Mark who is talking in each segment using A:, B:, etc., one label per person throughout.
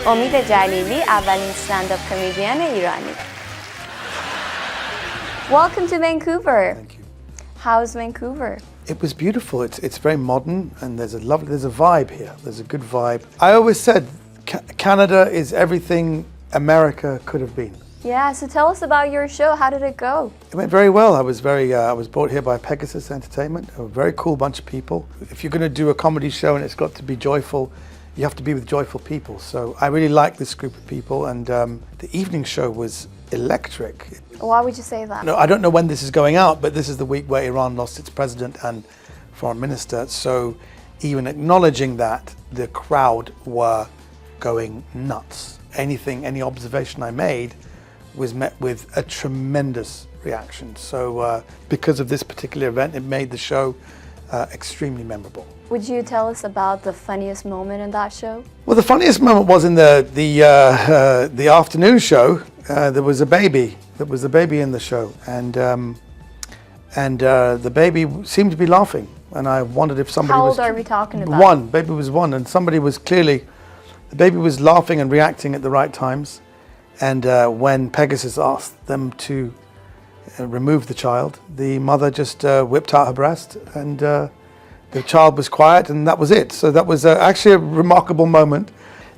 A: امید جلیلی اولین stand-up comedian ایرانی. Welcome to Vancouver.
B: Thank you.
A: How's Vancouver?
B: It was beautiful. It's very modern, and there's a vibe here. There's a good vibe. I always said Canada is everything America could have been.
A: Yeah, so tell us about your show. How did it go?
B: It went very well. I was brought here by Pegasus Entertainment, a very cool bunch of people. If you're going to do a comedy show and it's got to be joyful, you have to be with joyful people. So I really like this group of people, and the evening show was electric.
A: Why would you say that?
B: No, I don't know when this is going out, but this is the week where Iran lost its president and foreign minister. So even acknowledging that, the crowd were going nuts. Any observation I made was met with a tremendous reaction. So because of this particular event, it made the show extremely memorable.
A: Would you tell us about the funniest moment in that show?
B: Well, the funniest moment was in the afternoon show. There was a baby. There was a baby in the show, and the baby seemed to be laughing. And I wondered if somebody
A: How
B: was...
A: old are we talking about?
B: One. Baby was one, and somebody was clearly... The baby was laughing and reacting at the right times. And when Pegasus asked them to remove the child, the mother just whipped out her breast, and the child was quiet, and that was it. So that was actually a remarkable moment.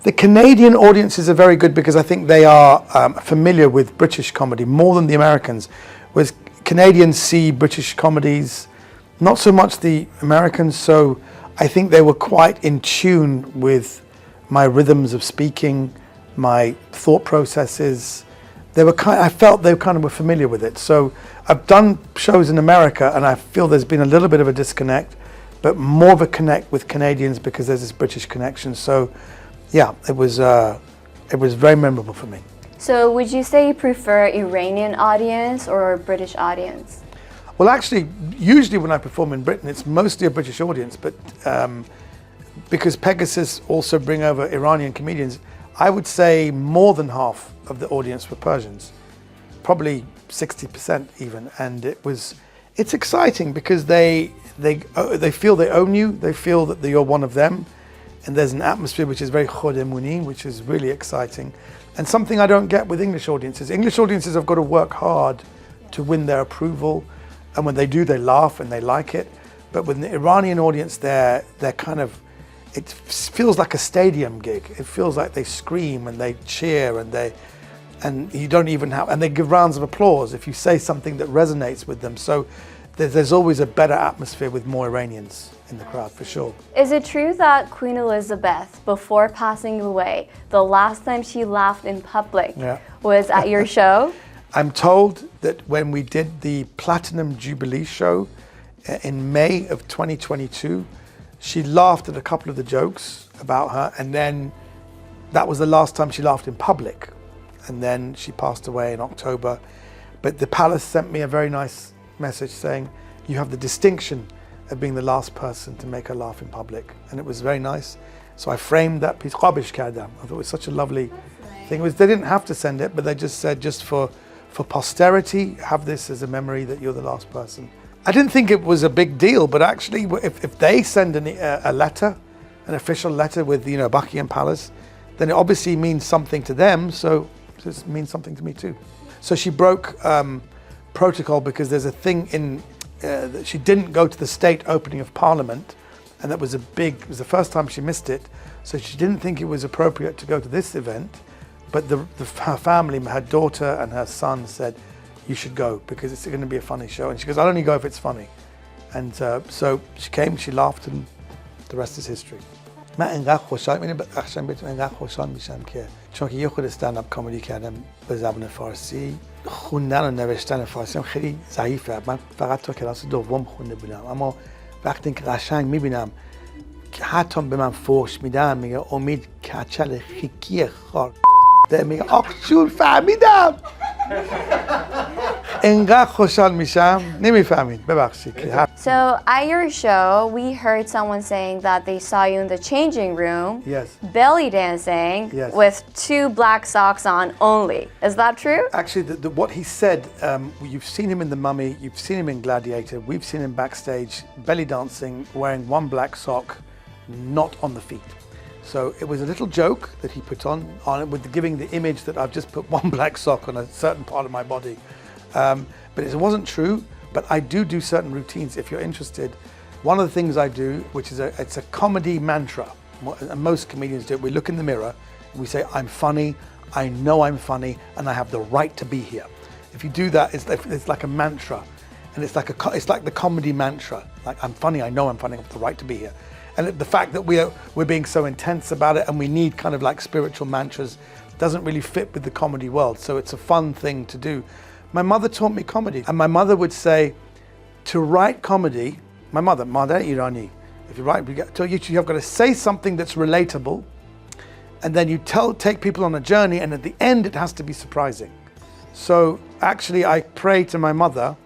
B: The Canadian audiences are very good because I think they are familiar with British comedy more than the Americans. Whereas Canadians see British comedies, not so much the Americans, so I think they were quite in tune with my rhythms of speaking, my thought processes. I felt they kind of were familiar with it. So I've done shows in America, and I feel there's been a little bit of a disconnect, but more of a connect with Canadians because there's this British connection. So yeah, it was very memorable for me.
A: So would you say you prefer Iranian audience or British audience?
B: Well, actually, usually when I perform in Britain, it's mostly a British audience, but because Pegasus also bring over Iranian comedians, I would say more than half of the audience were Persians, probably 60% even, and it's exciting because they feel they own you, they feel that you're one of them, and there's an atmosphere which is very khudemuni, which is really exciting, and something I don't get with English audiences. English audiences have got to work hard to win their approval, and when they do, they laugh and they like it. But with the Iranian audience, they're kind of, it feels like a stadium gig. It feels like they scream and they cheer and you don't even have, and they give rounds of applause if you say something that resonates with them. So there's always a better atmosphere with more Iranians in the crowd, for sure.
A: Is it true that Queen Elizabeth, before passing away, the last time she laughed in public was at your show?
B: I'm told that when we did the Platinum Jubilee show in May of 2022, she laughed at a couple of the jokes about her, and then that was the last time she laughed in public. And then she passed away in October. But the palace sent me a very nice message saying, you have the distinction of being the last person to make her laugh in public. And it was very nice. So I framed that piece. I thought it was such a lovely thing. They didn't have to send it, but they just said, just for posterity, have this as a memory that you're the last person. I didn't think it was a big deal, but actually, if they send a letter, an official letter with Buckingham Palace, then it obviously means something to them. So it means something to me too. So she broke protocol because there's a thing in that she didn't go to the state opening of Parliament, and that was it was the first time she missed it. So she didn't think it was appropriate to go to this event, but her family, her daughter and her son said, you should go because it's going to be a funny show. And she goes, I'll only go if it's funny. And so she came, she laughed, and the rest is history. من انقدر خوشحال بهتون انقدر خوشحال میشم که چون که یه خود استندآپ کمدی کردم به زبان فارسی، خوندن و نوشتن فارسی هم خیلی ضعیفه. من فقط تا کلاس دوم خونده بودم، اما وقتی که قشنگ میبینم که حتی به من فحش میدن، میگه امید کچل خیکی خار، میگه آخ جون فهمیدم. انقدر خوشحال میشم نمیفهمید، ببخشید.
A: So at your show, we heard someone saying that they saw you in the changing room, belly dancing with 2 black socks on only. Is that true?
B: Actually, what he said, you've seen him in The Mummy, you've seen him in Gladiator, we've seen him backstage belly dancing, wearing 1 black sock, not on the feet. So it was a little joke that he put on it with giving the image that I've just put one black sock on a certain part of my body. But it wasn't true, but I do certain routines if you're interested. One of the things I do, which is it's a comedy mantra, and most comedians do it. We look in the mirror and we say, I'm funny, I know I'm funny, and I have the right to be here. If you do that, it's like a mantra, and it's like the comedy mantra. Like, I'm funny, I know I'm funny, I have the right to be here. And the fact that we're being so intense about it, and we need kind of like spiritual mantras, doesn't really fit with the comedy world. So it's a fun thing to do. My mother taught me comedy, and my mother would say, to write comedy, my mother Irani, if you write, you've got to say something that's relatable, and then you take people on a journey, and at the end it has to be surprising. So actually I pray to my mother,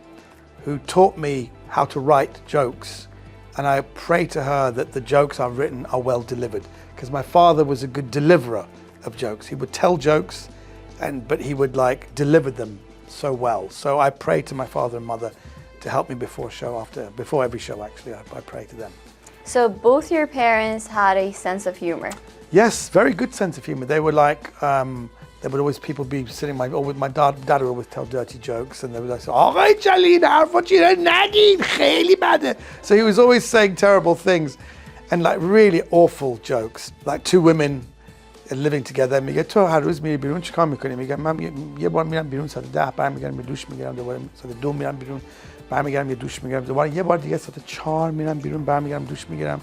B: who taught me how to write jokes, and I pray to her that the jokes I've written are well delivered, because my father was a good deliverer of jokes. He would tell jokes, but he would like deliver them so well. So I pray to my father and mother to help me before every show actually. I pray to them.
A: So both your parents had a sense of humor?
B: Yes, very good sense of humor. They were like, there would always people be sitting, my dad would always tell dirty jokes, and they would like say, Omid Djalili, حرفات ایرانی نگید خیلی بده. So he was always saying terrible things, and like really awful jokes. Like two women living together, میگه تو هر روز میری بیرون چیکار میکنی؟ میگه من یه بار میرم بیرون ساعت 10 برمیگردم یه دوش میگیرم، دوباره ساعت 2 میرم بیرون برمیگردم یه دوش میگیرم، دوباره یه بار دیگه ساعت 4 میرم بیرون برمیگردم دوش میگیرم،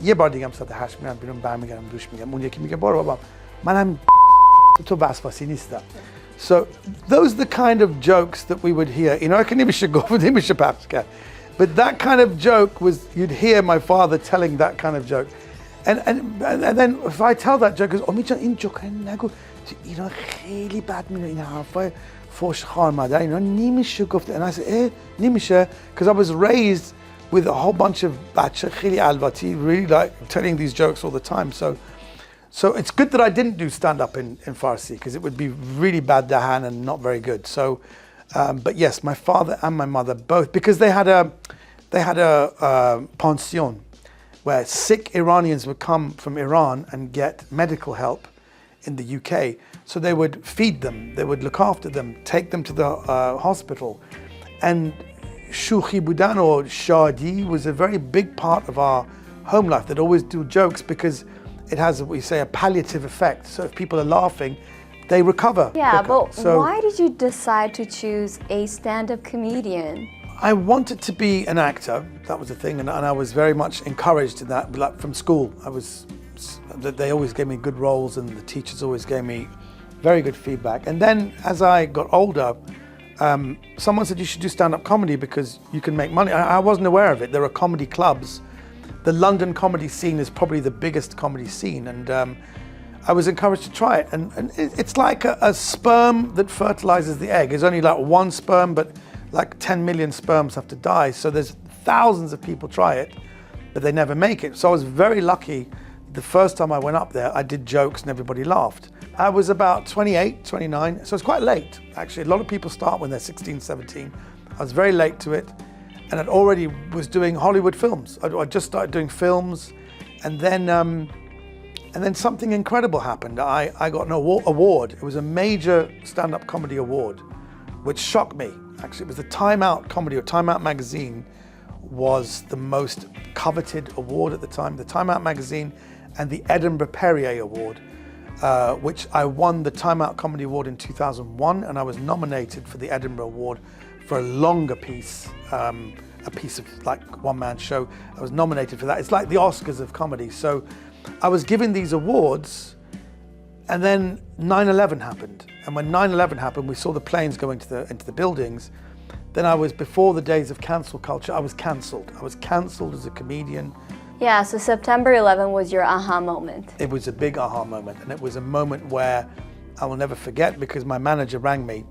B: یه بار دیگه هم ساعت 8 میرم بیرون برمیگردم دوش میگیرم. اون یکی میگه برو بابا منم تو وسواسی نیستم. So those are the kind of jokes that we would hear. You know, I can even go with him, but that kind of joke was, you'd hear my father telling that kind of joke. And then if I tell that joke, Omid جان این جوک نگو، اینا خیلی بد میره، این حرفای فوش خار مادر اینا نمیشه گفت. And I said نمیشه, because I was raised with a whole bunch of بچه خیلی الواتی, really like telling these jokes all the time. So it's good that I didn't do stand-up in Farsi, because it would be really bad dahan and not very good. So, but yes, my father and my mother both, because they had a pension where sick Iranians would come from Iran and get medical help in the UK. So they would feed them, they would look after them, take them to the hospital. And shukhi budan or shadi was a very big part of our home life. They'd always do jokes because it has, we say, a palliative effect. So if people are laughing, they recover.
A: Yeah,
B: quicker.
A: But why did you decide to choose a stand-up comedian?
B: I wanted to be an actor. That was the thing, and I was very much encouraged in that. Like from school, they always gave me good roles, and the teachers always gave me very good feedback. And then as I got older, someone said you should do stand-up comedy because you can make money. I wasn't aware of it. There are comedy clubs. The London comedy scene is probably the biggest comedy scene, and I was encouraged to try it. And it's like a sperm that fertilizes the egg. It's only like one sperm, but like 10 million sperms have to die. So there's thousands of people try it, but they never make it. So I was very lucky. The first time I went up there, I did jokes and everybody laughed. I was about 28, 29, so it's quite late. Actually, a lot of people start when they're 16, 17. I was very late to it. And I'd already was doing Hollywood films. I just started doing films, and then something incredible happened. I got an award. It was a major stand-up comedy award, which shocked me. Actually, it was the Time Out comedy, or Time Out magazine was the most coveted award at the time. The Time Out magazine and the Edinburgh Perrier Award, which I won the Time Out Comedy Award in 2001, and I was nominated for the Edinburgh Award for a longer piece, a piece of like one-man show. I was nominated for that. It's like the Oscars of comedy. So I was given these awards, and then 9/11 happened. And when 9/11 happened, we saw the planes go into the buildings. Then I was, before the days of cancel culture, I was cancelled. I was cancelled as a comedian.
A: Yeah, so September 11 was your aha moment.
B: It was a big aha moment, and it was a moment where I will never forget, because my manager rang me.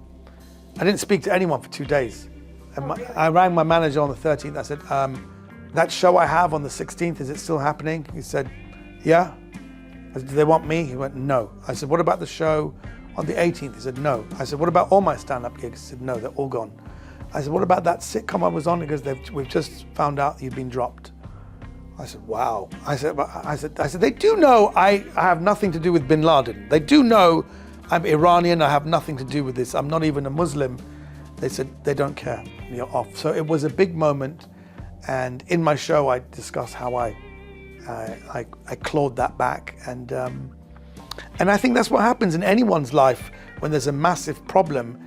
B: I didn't speak to anyone for 2 days. And I rang my manager on the 13th. I said, that show I have on the 16th, is it still happening? He said, yeah. I said, do they want me? He went, no. I said, what about the show on the 18th? He said, no. I said, what about all my stand-up gigs? He said, no, they're all gone. I said, what about that sitcom I was on? Because we've just found out you've been dropped. I said, wow. I said, they do know I have nothing to do with bin Laden. They do know I'm Iranian, I have nothing to do with this. I'm not even a Muslim. They said, they don't care, you're off. So it was a big moment. And in my show, I discuss how I clawed that back. And I think that's what happens in anyone's life when there's a massive problem.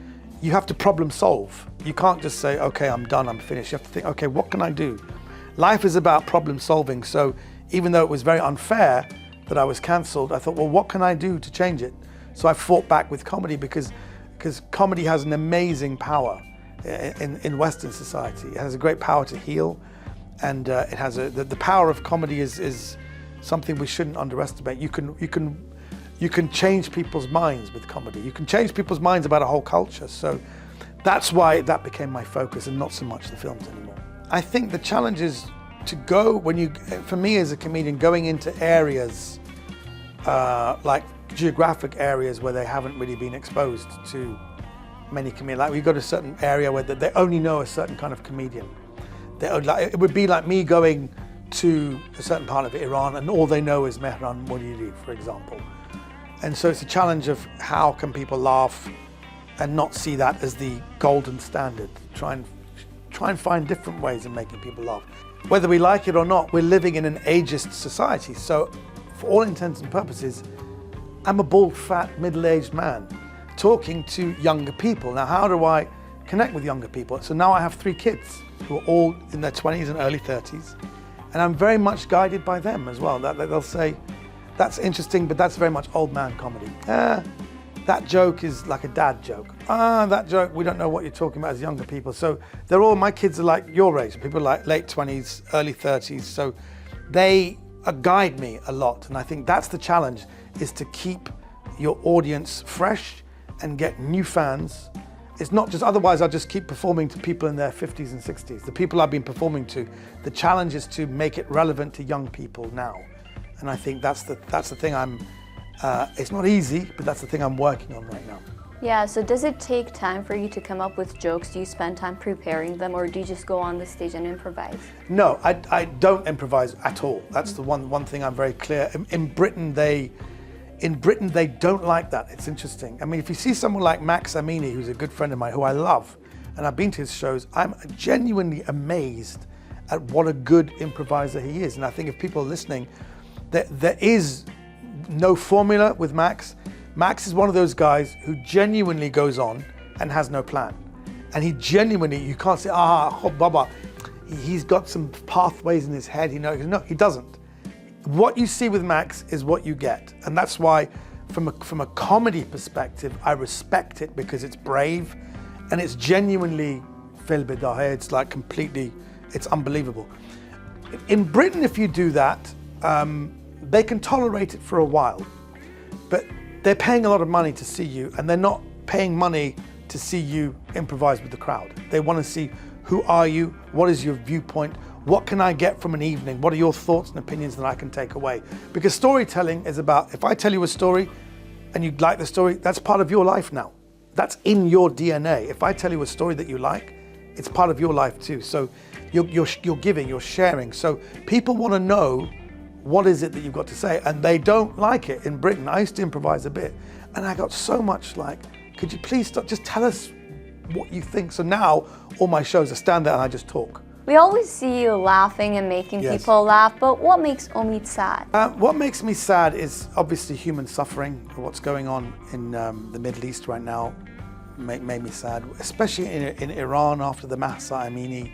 B: You have to problem solve. You can't just say, okay, I'm done, I'm finished. You have to think, okay, what can I do? Life is about problem solving. So even though it was very unfair that I was cancelled, I thought, well, what can I do to change it? So I fought back with comedy because comedy has an amazing power in Western society. It has a great power to heal, and it has the power of comedy is something we shouldn't underestimate. You can change people's minds with comedy. You can change people's minds about a whole culture. So that's why that became my focus and not so much the films anymore. I think the challenge is to go, for me as a comedian, going into areas like geographic areas where they haven't really been exposed to many comedians. Like we go to a certain area where they only know a certain kind of comedian. It would be like me going to a certain part of Iran and all they know is Mehran Moghiri, for example. And so it's a challenge of how can people laugh and not see that as the golden standard. Try and find different ways of making people laugh. Whether we like it or not, we're living in an ageist society. So for all intents and purposes, I'm a bald, fat, middle-aged man talking to younger people. Now, how do I connect with younger people? So now I have 3 kids who are all in their 20s and early 30s. And I'm very much guided by them as well. They'll say, that's interesting, but that's very much old man comedy. That joke is like a dad joke. That joke, we don't know what you're talking about as younger people. So my kids are like your age, people like late 20s, early 30s. So they guide me a lot. And I think that's the challenge, is to keep your audience fresh and get new fans. It's not just, otherwise I'll just keep performing to people in their 50s and 60s. The people I've been performing to, the challenge is to make it relevant to young people now. And I think that's the thing it's not easy, but that's the thing I'm working on right now.
A: Yeah, so does it take time for you to come up with jokes? Do you spend time preparing them, or do you just go on the stage and improvise?
B: No, I don't improvise at all. That's the one thing I'm very clear. In Britain, they don't like that. It's interesting. I mean, if you see someone like Max Amini, who's a good friend of mine, who I love, and I've been to his shows, I'm genuinely amazed at what a good improviser he is. And I think if people are listening, there is no formula with Max. Max is one of those guys who genuinely goes on and has no plan. And he genuinely, you can't say, baba, he's got some pathways in his head. No, he doesn't. What you see with Max is what you get. And that's why, from a comedy perspective, I respect it, because it's brave and it's genuinely fil bidahe. It's like completely, it's unbelievable. In Britain, if you do that, they can tolerate it for a while, but they're paying a lot of money to see you, and they're not paying money to see you improvise with the crowd. They want to see, who are you? What is your viewpoint? What can I get from an evening? What are your thoughts and opinions that I can take away? Because storytelling is about, if I tell you a story and you like the story, that's part of your life now. That's in your DNA. If I tell you a story that you like, it's part of your life too. So you're giving, you're sharing. So people want to know, what is it that you've got to say? And they don't like it in Britain. I used to improvise a bit, and I got so much like, could you please stop, just tell us what you think. So now all my shows, I stand there and I just talk.
A: We always see you laughing and making people laugh, but what makes Omid sad?
B: What makes me sad is obviously human suffering. What's going on in the Middle East right now made me sad, especially in Iran after the Mahsa Amini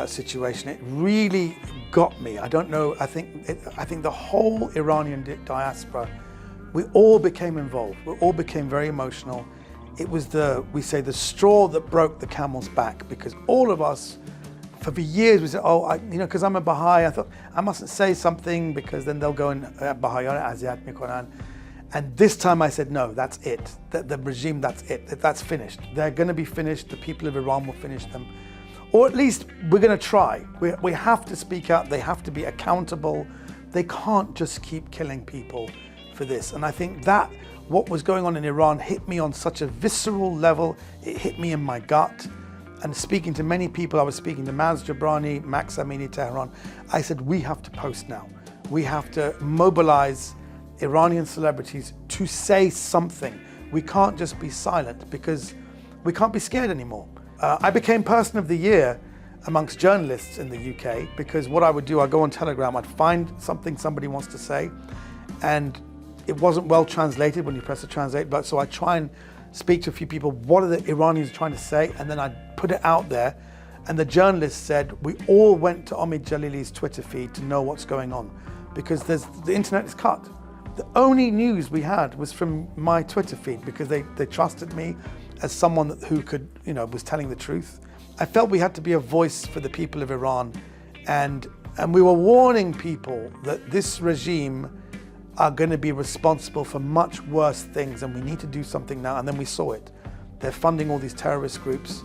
B: situation. It really got me. I don't know, I think the whole Iranian diaspora, we all became involved. We all became very emotional. It was we say the straw that broke the camel's back, because all of us, for years we said, because I'm a Baha'i, I thought I mustn't say something because then they'll go and Baha'iyana aziyat mikonan. And this time I said, no, that's it. The regime, that's it. That's finished. They're going to be finished. The people of Iran will finish them. Or at least we're going to try. We have to speak out. They have to be accountable. They can't just keep killing people for this. And I think that what was going on in Iran hit me on such a visceral level. It hit me in my gut. and speaking to many people, I was speaking to Maz Jobrani, Max Amini Tehran, I said, we have to post now. We have to mobilize Iranian celebrities to say something. We can't just be silent because we can't be scared anymore. I became Person of the Year amongst journalists in the UK because what I would do, I'd go on Telegram, I'd find something somebody wants to say, and it wasn't well translated when you press the translate button, so I try and speak to a few people, what are the Iranians trying to say, and then I'd put it out there, and the journalists said, we all went to Omid Djalili's Twitter feed to know what's going on, because the internet is cut. The only news we had was from my Twitter feed because they trusted me as someone who could, was telling the truth. I felt we had to be a voice for the people of Iran, and we were warning people that this regime are going to be responsible for much worse things, and we need to do something now. And then we saw it. They're funding all these terrorist groups,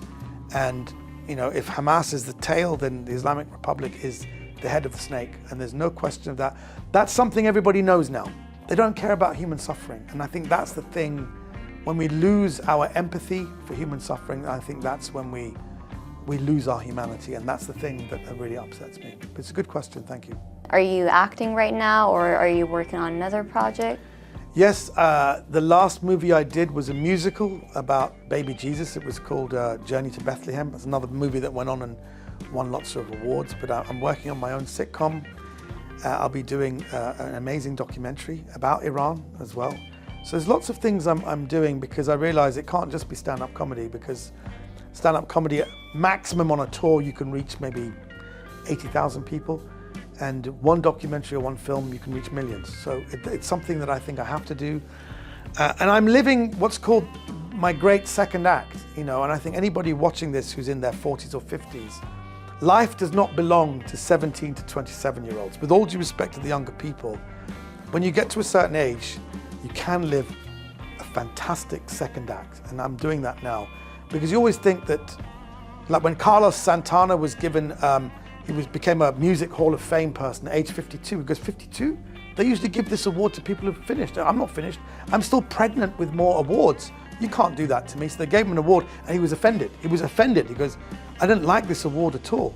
B: and if Hamas is the tail, then the Islamic Republic is the head of the snake, and there's no question of that. That's something everybody knows now. They don't care about human suffering, and I think that's the thing. When we lose our empathy for human suffering, I think that's when we lose our humanity, and that's the thing that really upsets me. But it's a good question, thank you.
A: Are you acting right now, or are you working on another project?
B: Yes, the last movie I did was a musical about baby Jesus. It was called Journey to Bethlehem. It's another movie that went on and won lots of awards, but I'm working on my own sitcom. I'll be doing an amazing documentary about Iran as well. So there's lots of things I'm doing because I realize it can't just be stand-up comedy, because stand-up comedy, maximum on a tour, you can reach maybe 80,000 people. And one documentary or one film, you can reach millions. So it's something that I think I have to do. And I'm living what's called my great second act, and I think anybody watching this who's in their 40s or 50s, life does not belong to 17 to 27-year-olds. With all due respect to the younger people, when you get to a certain age, you can live a fantastic second act. And I'm doing that now. Because you always think that, like when Carlos Santana was given, he became a Music Hall of Fame person at age 52. He goes, 52? They usually give this award to people who've finished. I'm not finished. I'm still pregnant with more awards. You can't do that to me. So they gave him an award, and he was offended. He was offended. He goes, I didn't like this award at all.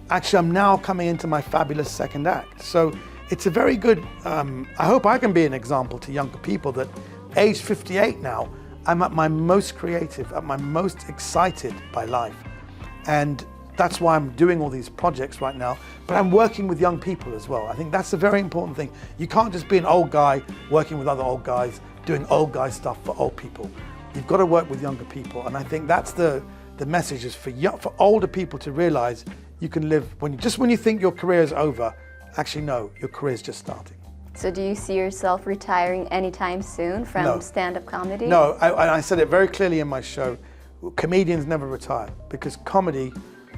B: Actually, I'm now coming into my fabulous second act. So it's a very good, I hope I can be an example to younger people that age 58 now, I'm at my most creative, at my most excited by life. And that's why I'm doing all these projects right now, but I'm working with young people as well. I think that's a very important thing. You can't just be an old guy working with other old guys, doing old guy stuff for old people. You've got to work with younger people, and I think that's the message is for older people to realize you can live, when you think your career is over, actually no, your career is just starting.
A: So do you see yourself retiring anytime soon from stand-up comedy?
B: No, I said it very clearly in my show, comedians never retire, because comedy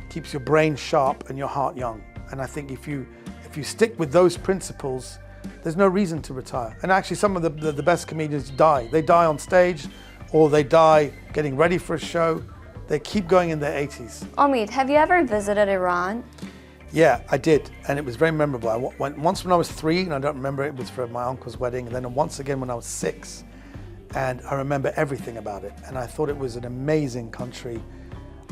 B: keeps your brain sharp and your heart young. And I think if you stick with those principles, there's no reason to retire. And actually some of the best comedians die. They die on stage, or they die getting ready for a show. They keep going in their 80s.
A: Omid, have you ever visited Iran?
B: Yeah, I did, and it was very memorable. I went once when I was 3, and I don't remember, it was for my uncle's wedding, and then once again when I was 6, and I remember everything about it. And I thought it was an amazing country.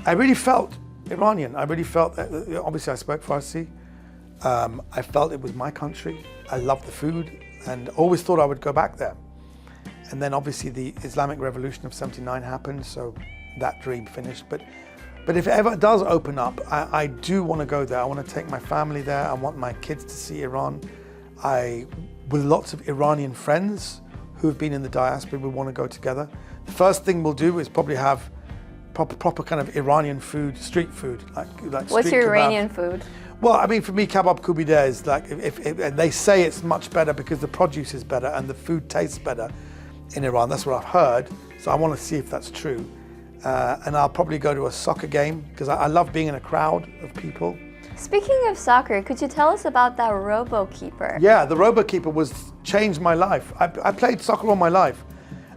B: I really felt Iranian. I really felt that, obviously I spoke Farsi. I felt it was my country. I loved the food and always thought I would go back there. And then obviously the Islamic Revolution of '79 happened, so that dream finished. But if it ever does open up, I do want to go there. I want to take my family there. I want my kids to see Iran. With lots of Iranian friends who have been in the diaspora, we want to go together. The first thing we'll do is probably have proper kind of Iranian food, street food, like
A: What's
B: street
A: your
B: kebab.
A: Iranian food?
B: Well, I mean, for me, kebab kubide is like, and they say it's much better because the produce is better and the food tastes better in Iran. That's what I've heard. So I want to see if that's true. And I'll probably go to a soccer game because I love being in a crowd of people.
A: Speaking of soccer, could you tell us about that robo-keeper?
B: Yeah, the robo-keeper changed my life. I played soccer all my life.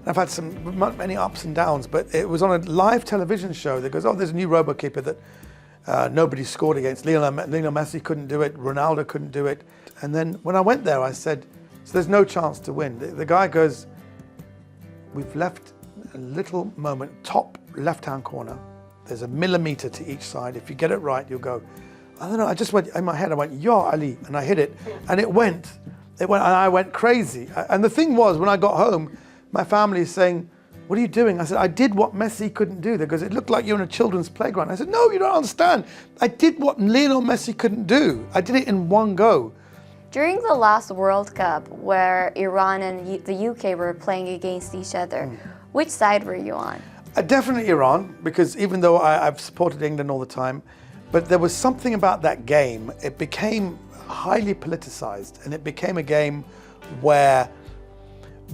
B: I've had many ups and downs, but it was on a live television show that goes, oh, there's a new robo-keeper that nobody scored against. Lionel Messi couldn't do it, Ronaldo couldn't do it. And then when I went there, I said, so there's no chance to win. The guy goes, we've left a little moment, top left-hand corner, There's a millimeter to each side. If you get it right, you'll go, I don't know, I just went, in my head, I went, Ya Ali, and I hit it, and it went, and I went crazy. And the thing was, when I got home, my family is saying, what are you doing? I said, I did what Messi couldn't do. They goes, it looked like you're in a children's playground. I said, no, you don't understand. I did what Lionel Messi couldn't do. I did it in one go.
A: During the last World Cup, where Iran and the UK were playing against each other, which side were you on?
B: Definitely Iran, because even though I've supported England all the time, but there was something about that game. It became highly politicized, and it became a game where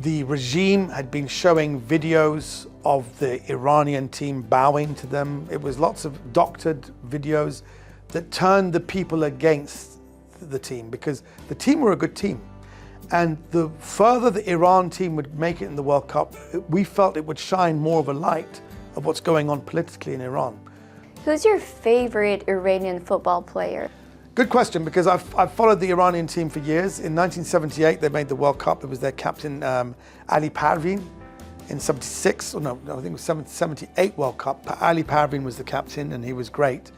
B: the regime had been showing videos of the Iranian team bowing to them. It was lots of doctored videos that turned the people against the team, because the team were a good team. And the further the Iran team would make it in the World Cup, we felt it would shine more of a light of what's going on politically in Iran.
A: Who's your favorite Iranian football player?
B: Good question, because I've followed the Iranian team for years. In 1978, they made the World Cup. It was their captain, Ali Parvin. In 76, or no, I think it was 78 World Cup. Ali Parvin was the captain, and he was great.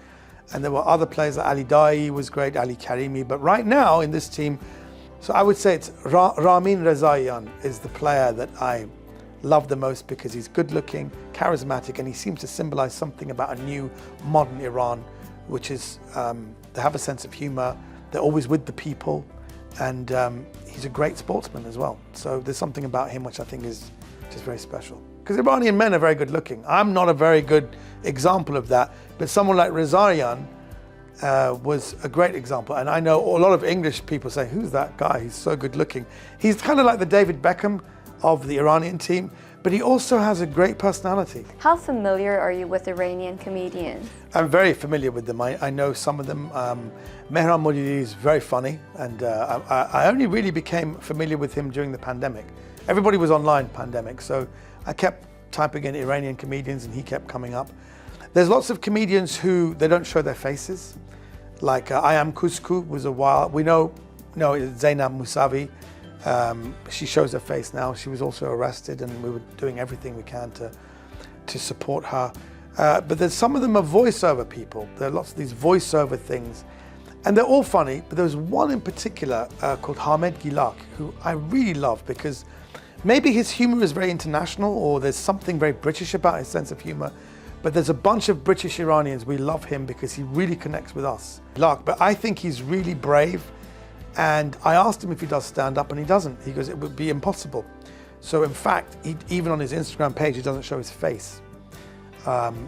B: And there were other players, like Ali Dai was great, Ali Karimi. But right now in this team, so I would say it's Ramin Rezaian is the player that I love the most, because he's good looking, charismatic, and he seems to symbolize something about a new modern Iran, which is they have a sense of humor, they're always with the people, and he's a great sportsman as well. So there's something about him which I think is just very special. Because Iranian men are very good looking. I'm not a very good example of that, but someone like Rezaian was a great example. And I know a lot of English people say, who's that guy? He's so good looking. He's kind of like the David Beckham of the Iranian team, but he also has a great personality.
A: How familiar are you with Iranian comedians?
B: I'm very familiar with them. I know some of them. Mehran Modiri is very funny, and I only really became familiar with him during the pandemic. Everybody was online pandemic, so I kept typing in Iranian comedians and he kept coming up. There's lots of comedians who, they don't show their faces. Like I Am Kusku was a while. We know Zainab Musavi. She shows her face now. She was also arrested, and we were doing everything we can to support her. But there's some of them are voiceover people. There are lots of these voiceover things, and they're all funny. But there's one in particular called Omid Djalili, who I really love, because maybe his humor is very international, or there's something very British about his sense of humor. But there's a bunch of British Iranians, we love him because he really connects with us. But I think he's really brave. And I asked him if he does stand up, and he doesn't. He goes, it would be impossible. So in fact, even on his Instagram page, he doesn't show his face.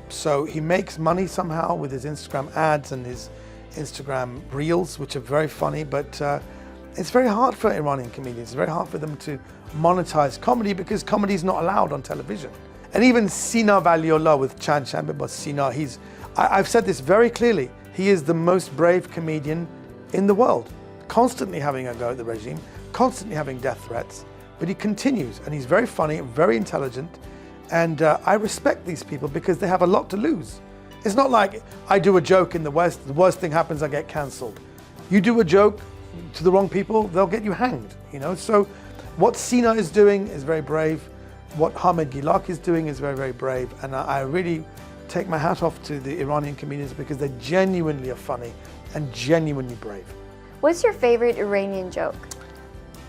B: So he makes money somehow with his Instagram ads and his Instagram reels, which are very funny, but it's very hard for Iranian comedians. It's very hard for them to monetize comedy, because comedy is not allowed on television. And even Sina Valiullah with Chand Shanbe, but Sina, I've said this very clearly, he is the most brave comedian in the world. Constantly having a go at the regime, constantly having death threats, but he continues, and he's very funny, very intelligent, and I respect these people because they have a lot to lose. It's not like I do a joke in the West, the worst thing happens, I get cancelled. You do a joke to the wrong people, they'll get you hanged, So what Sina is doing is very brave. What Omid Djalili is doing is very, very brave, and I really take my hat off to the Iranian comedians, because they genuinely are funny and genuinely brave.
A: What's your favorite Iranian joke?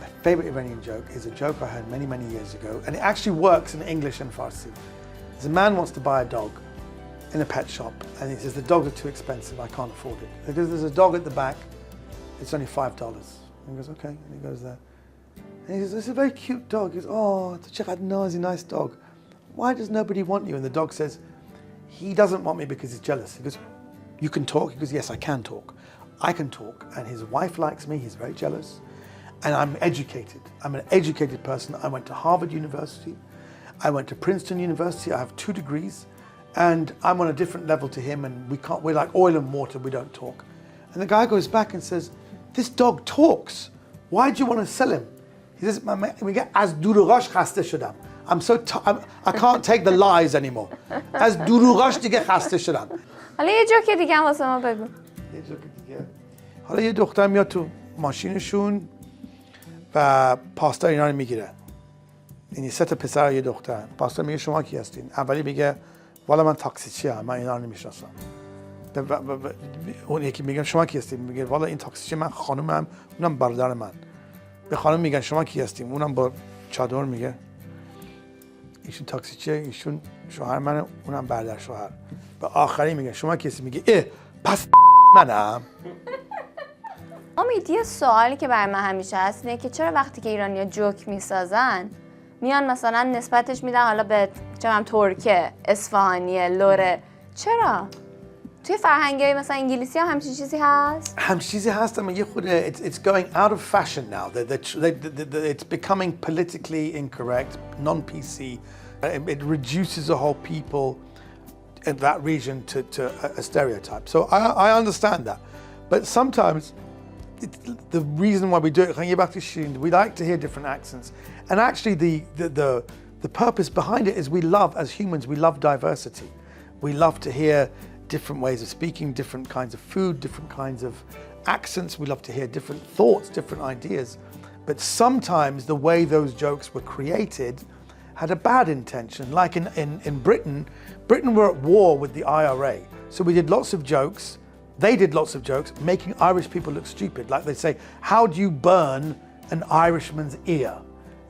B: My favorite Iranian joke is a joke I heard many, many years ago, and it actually works in English and Farsi. There's a man wants to buy a dog in a pet shop, and he says, the dogs are too expensive, I can't afford it. Because there's a dog at the back, it's only $5. And he goes, okay, and he goes there. And he says, it's a very cute dog. He goes, oh, it's a nice dog. Why does nobody want you? And the dog says, he doesn't want me because he's jealous. He goes, you can talk? He goes, yes, I can talk. I can talk. And his wife likes me, he's very jealous. And I'm educated. I'm an educated person. I went to Harvard University. I went to Princeton University. I have 2 degrees. And I'm on a different level to him, and we're like oil and water, we don't talk. And the guy goes back and says, this dog talks. Why do you want to sell him? He says, از دروغاش خسته شدم. I can't take the lies anymore. از دروغاش دیگه خسته شدم.
A: حالا یه جوک دیگه هم واسه ما بگو.
B: یه جوک دیگه. حالا یه دختر میاد تو ماشینشون و پاستا اینا رو میگیره. یعنی 3 تا پسر و یه دختر. پاستا میگه شما کی هستین؟ اولی میگه والا من تاکسیچیه من اینا رو نمیشناسم اون یکی میگن شما کی هستید میگه والا این تاکسیچی من خانومم اونم برادر من به خانم میگن شما کی هستیم اونم با چادر میگه ایشون تاکسیچیه ایشون شوهر منه اونم برادر شوهر به آخری میگن شما کی هستید میگه پس منم.
A: امید یه سوالی که برای من همیشه هست اینه که چرا وقتی که ایرانی‌ها جوک میسازن میان مثلا نسبتش میدن حالا به چه ترکه، اصفهانیه، لره، چرا؟ توی فرهنگای مثلا انگلیسی هم همچین چیزی هست؟
B: همچین چیزی هست اما یه خود it's going out of fashion now. It's becoming politically incorrect, non-PC. It reduces the whole people in that region to a stereotype. So I understand that. But sometimes the reason why we do it, we like to hear different accents. And actually the purpose behind it is we love, as humans, we love diversity. We love to hear different ways of speaking, different kinds of food, different kinds of accents. We love to hear different thoughts, different ideas. But sometimes the way those jokes were created had a bad intention. Like in Britain were at war with the IRA. So we did lots of jokes. They did lots of jokes, making Irish people look stupid. Like they say, how do you burn an Irishman's ear?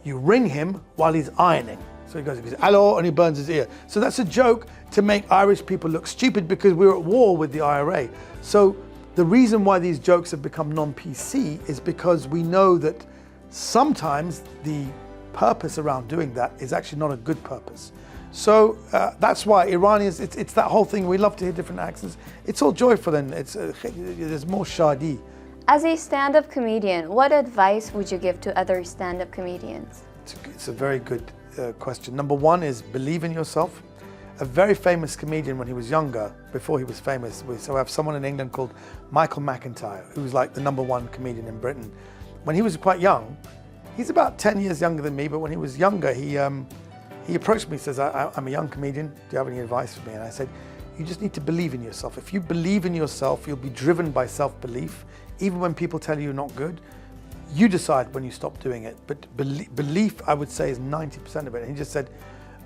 B: You ring him while he's ironing. So he goes, hello, and he burns his ear. So that's a joke to make Irish people look stupid because we were at war with the IRA. So the reason why these jokes have become non-PC is because we know that sometimes the purpose around doing that is actually not a good purpose. So that's why Iranians, it's that whole thing, we love to hear different accents. It's all joyful and there's more shadi.
A: As a stand-up comedian, what advice would you give to other stand-up comedians?
B: It's a very good question. Number one is believe in yourself. A very famous comedian when he was younger, before he was famous, so we have someone in England called Michael McIntyre, who's like the #1 comedian in Britain. When he was quite young, he's about 10 years younger than me, but when he was younger, he approached me and says, I'm a young comedian, do you have any advice for me? And I said, you just need to believe in yourself. If you believe in yourself, you'll be driven by self-belief. Even when people tell you you're not good, you decide when you stop doing it. But belief, I would say, is 90% of it. And he just said,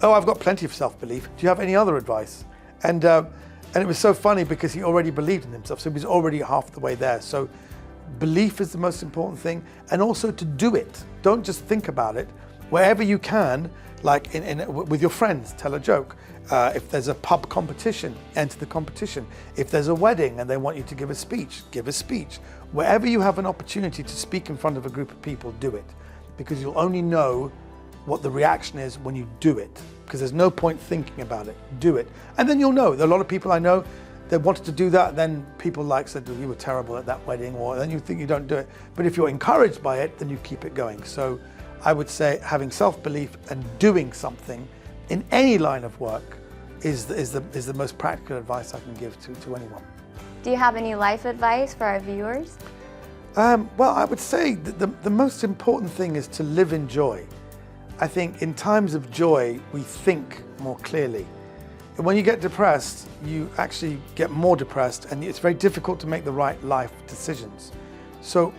B: oh, I've got plenty of self-belief. Do you have any other advice? And it was so funny because he already believed in himself. So he was already half the way there. So belief is the most important thing. And also to do it. Don't just think about it. Wherever you can, like with your friends, tell a joke. If there's a pub competition, enter the competition. If there's a wedding and they want you to give a speech, give a speech. Wherever you have an opportunity to speak in front of a group of people, do it. Because you'll only know what the reaction is when you do it. Because there's no point thinking about it. Do it. And then you'll know. There are a lot of people I know that wanted to do that, then people said, well, you were terrible at that wedding, or then you think you don't do it. But if you're encouraged by it, then you keep it going. So I would say having self-belief and doing something in any line of work is the most practical advice I can give to anyone.
A: Do you have any life advice for our viewers?
B: Well, I would say that the most important thing is to live in joy. I think in times of joy, we think more clearly. And when you get depressed, you actually get more depressed and it's very difficult to make the right life decisions. So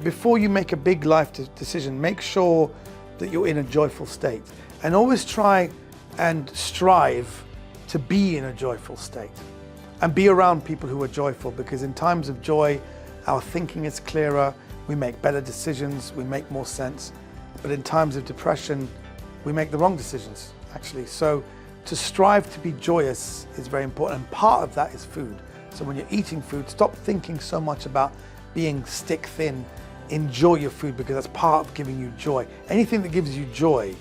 B: before you make a big life decision, make sure that you're in a joyful state. And always try and strive to be in a joyful state. And be around people who are joyful, because in times of joy, our thinking is clearer, we make better decisions, we make more sense. But in times of depression, we make the wrong decisions, actually. So to strive to be joyous is very important, and part of that is food. So when you're eating food, stop thinking so much about being stick thin. Enjoy your food, because that's part of giving you joy. Anything that gives you joy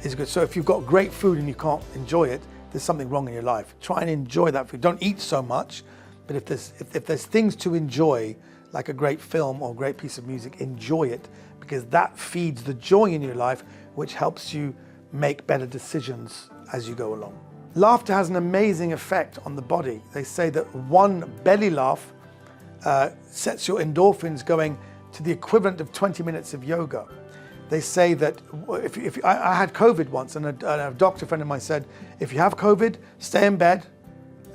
B: is good. So if you've got great food and you can't enjoy it, there's something wrong in your life. Try and enjoy that food. Don't eat so much, but if there's things to enjoy, like a great film or a great piece of music, enjoy it, because that feeds the joy in your life, which helps you make better decisions as you go along. Laughter has an amazing effect on the body. They say that one belly laugh sets your endorphins going to the equivalent of 20 minutes of yoga. They say that if I had COVID once, and a doctor friend of mine said, if you have COVID, stay in bed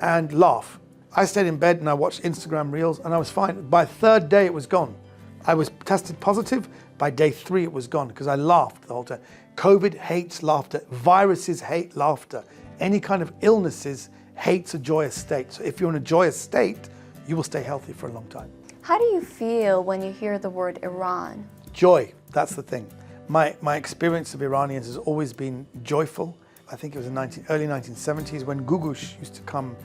B: and laugh. I stayed in bed and I watched Instagram reels and I was fine. By third day, it was gone. I was tested positive. By day 3, it was gone because I laughed the whole time. COVID hates laughter. Viruses hate laughter. any kind of illnesses hates a joyous state. So if you're in a joyous state, you will stay healthy for a long time.
A: How do you feel when you hear the word Iran?
B: Joy, that's the thing. My experience of Iranians has always been joyful. I think it was in early 1970s when Gugush used to come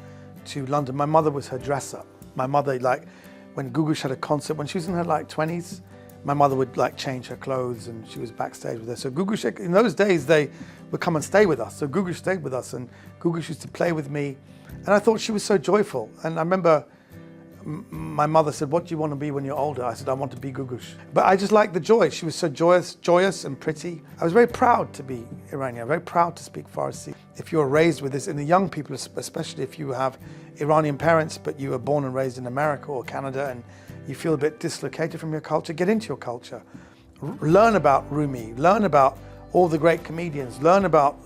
B: to London. My mother was her dresser. My mother, like, when Gugush had a concert, when she was in her like 20s, my mother would like change her clothes and she was backstage with her. So Gugush, in those days, they would come and stay with us. So Gugush stayed with us and Gugush used to play with me. And I thought she was so joyful. And I remember my mother said, "What do you want to be when you're older?" I said, "I want to be Gugush." But I just liked the joy. She was so joyous and pretty. I was very proud to be Iranian, very proud to speak Farsi. If you're raised with this, and the young people, especially if you have Iranian parents, but you were born and raised in America or Canada and you feel a bit dislocated from your culture, get into your culture. Learn about Rumi, learn about all the great comedians, learn about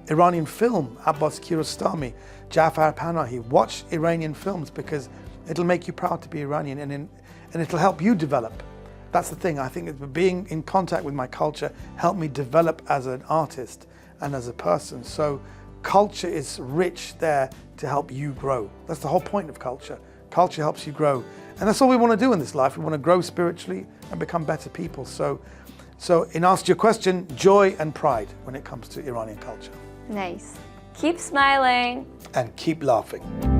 B: Iranian film, Abbas Kiarostami, Jafar Panahi. Watch Iranian films because it'll make you proud to be Iranian and it'll help you develop. That's the thing. I think that being in contact with my culture helped me develop as an artist and as a person. So culture is rich there to help you grow. That's the whole point of culture. Culture helps you grow. And that's all we want to do in this life. We want to grow spiritually and become better people. So in answer to your question, joy and pride when it comes to Iranian culture.
A: Nice. Keep smiling.
B: And keep laughing.